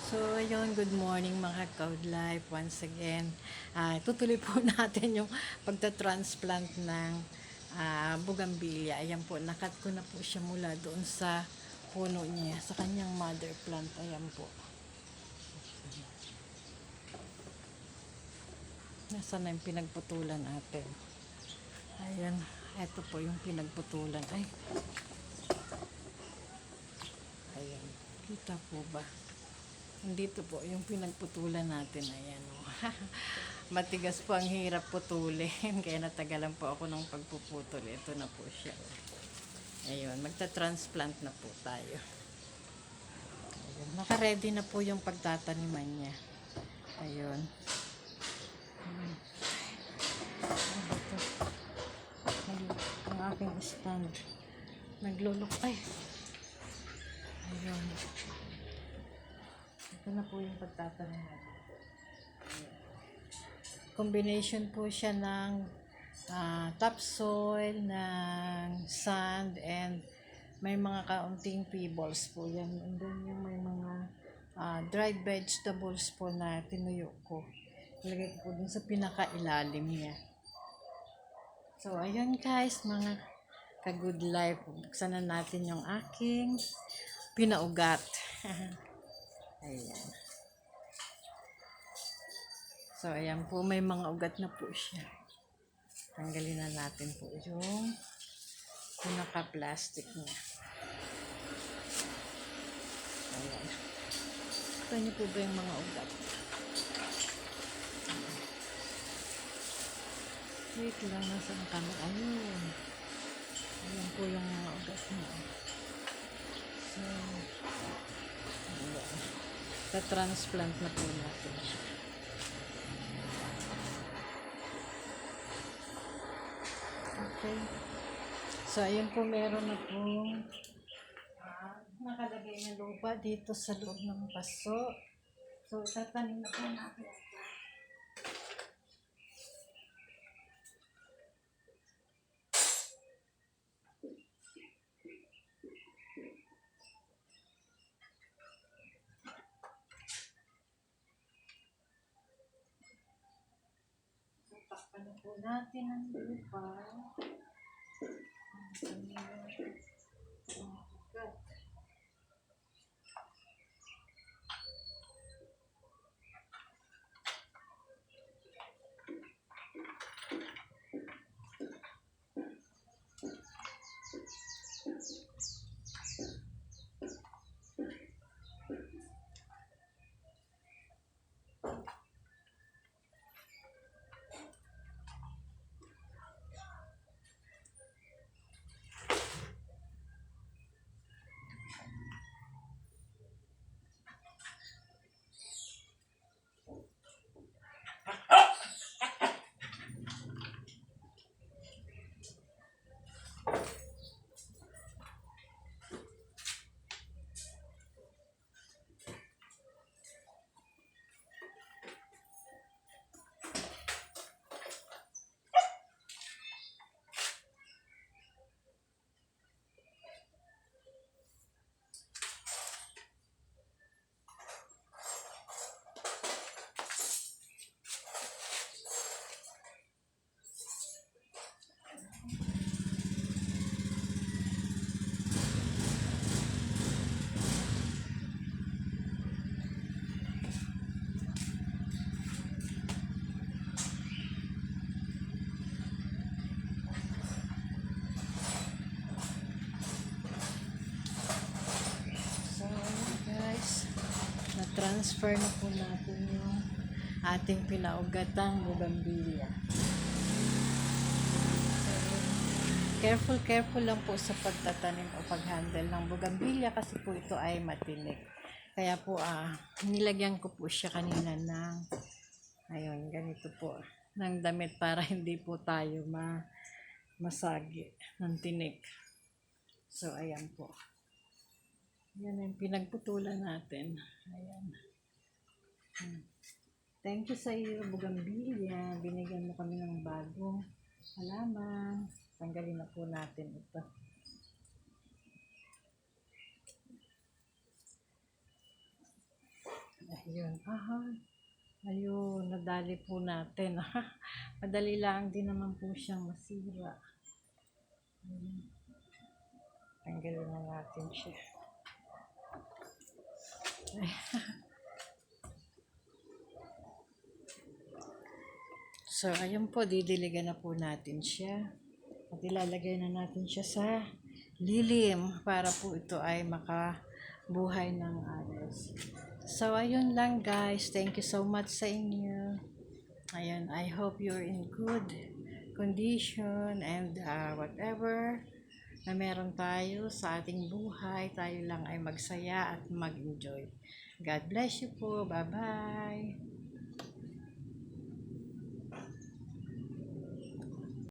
So, ayun, good morning mga Cloud Life. Once again, tutuloy po natin yung pagta-transplant ng bougainvillea. Ayan po, nakat ko na po siya mula doon sa puno niya, sa kanyang mother plant. Ayan po. Nasaan na yung pinagputulan natin? Ayan, eto po yung pinagputulan. Ayan, kita po ba? Dito po yung pinagputulan natin. Ayan o. Matigas po, ang hirap putulin. Kaya natagalan po ako ng pagpuputol. Ito na po siya. Ayun, magta-transplant na po tayo. Ayun, naka-ready na po yung pagtataniman niya. Ayun. Ang aking stand. Naglulok. Ayun. Ito na po yung pagtataniman. Combination po siya ng topsoil, ng sand, and may mga kaunting pebbles po yan. And then yung may mga dried vegetables po na tinuyo ko. Ilagay ko po dun sa pinakailalim niya. So, ayun guys, mga ka-good life. Buksan na natin yung aking pinaugat. Ayan. So, ayan po, may mga ugat na po siya. Tanggalin na natin po yung pinaka-plastic niya. Ayan. Ito niyo po ba yung mga ugat? Wait lang, nasa ang camera. Ayun. Ayan po yung mga ugat niya. So, ayan. Ta-transplant na po natin siya. Okay. So, ayun po, meron na pong nakalagay na lupa dito sa loob ng paso. So, tatanim na po natin. So, takpan na po natin ang lupa. Na-transfer na po natin yung ating pinaugatang bougainvillea. So, careful lang po sa pagtatanim o pag-handle ng bougainvillea kasi po ito ay matinik. Kaya po, nilagyan ko po siya kanina ng, ayun, ganito po, ng damit para hindi po tayo masagi ng tinik. So, ayan po. Yan yung pinagputulan natin. Ayan. Thank you sa iyo, bougainvillea. Binigyan mo kami ng bagong halaman. Tanggalin na po natin ito. Yun. Aha. Ayun, nadali po natin. Madali lang din naman po siyang masira. Ayun. Tanggalin na natin siya. So, ayun po, didiligan na po natin siya. At ilalagay na natin siya sa lilim para po ito ay makabuhay ng ayos. So, ayun lang guys. Thank you so much sa inyo. Ayun, I hope you're in good condition and whatever na meron tayo sa ating buhay, tayo lang ay magsaya at mag-enjoy. God bless you po. Bye-bye.